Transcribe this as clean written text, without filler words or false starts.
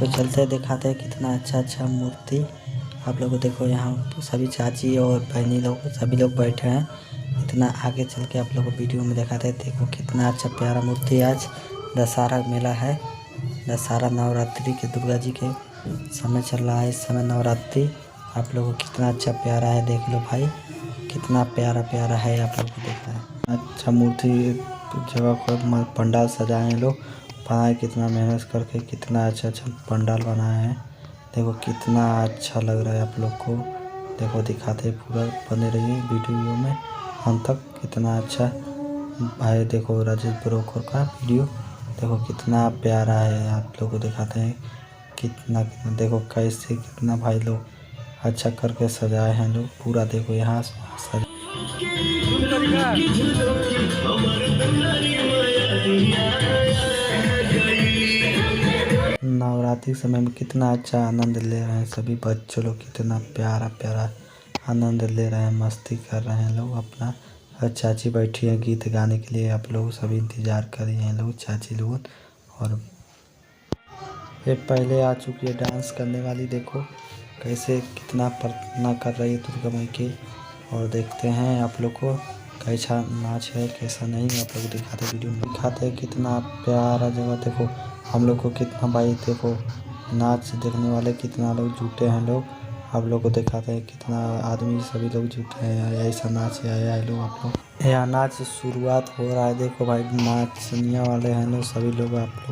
तो चलते हैं, दिखाते हैं कितना अच्छा मूर्ति आप लोग को। देखो यहाँ सभी चाची और बहनी लोग सभी लोग बैठे हैं। इतना आगे चल के आप लोग को वीडियो में दिखाते हैं। देखो कितना अच्छा प्यारा मूर्ति। आज दशहरा मेला है, दशहरा नवरात्रि के दुर्गा जी के समय चल रहा है। इस समय नवरात्रि आप लोगों को कितना अच्छा प्यारा है, देख लो भाई कितना प्यारा प्यारा है। आप लोग को देखना है अच्छा मूर्ति जगह पर पंडाल सजाए हैं लोग, बनाए कितना मेहनत करके, कितना अच्छा पंडाल बनाए हैं। देखो कितना अच्छा लग रहा है आप लोग को। देखो दिखाते पूरा, बने रहिए वीडियो में हम तक। कितना अच्छा भाई, देखो राजेश ब्रोकर का वीडियो देखो कितना प्यारा है। आप लोग को दिखाते हैं कितना देखो कैसे कितना भाई लोग अच्छा करके सजाए हैं लोग पूरा। देखो यहाँ सजा नवरात्रि समय में कितना अच्छा आनंद ले रहे हैं सभी बच्चों लोग। कितना प्यारा प्यारा आनंद ले रहे हैं, मस्ती कर रहे हैं लोग अपना। और चाची बैठी है गीत गाने के लिए, आप लोग सभी इंतज़ार कर रहे हैं लोग, चाची लोग। और ये पहले आ चुकी है डांस करने वाली, देखो कैसे कितना प्रार्थना कर रही है दुर्गा माई की। और देखते हैं आप लोग को कैसा नाच है कैसा नहीं, आप लोग दिखाते वीडियो में दिखाते हैं कितना प्यारा जगह। देखो हम लोग को कितना भाई, देखो नाच देखने वाले कितना लोग जुटे हैं लोग। आप लोग को दिखाते हैं कितना आदमी सभी लोग जुटे हैं, ऐसा नाच आया है लोग। आप लोग यहाँ नाच शुरुआत हो रहा है, देखो भाई नाचने वाले हैं लोग सभी लोग। आप लोग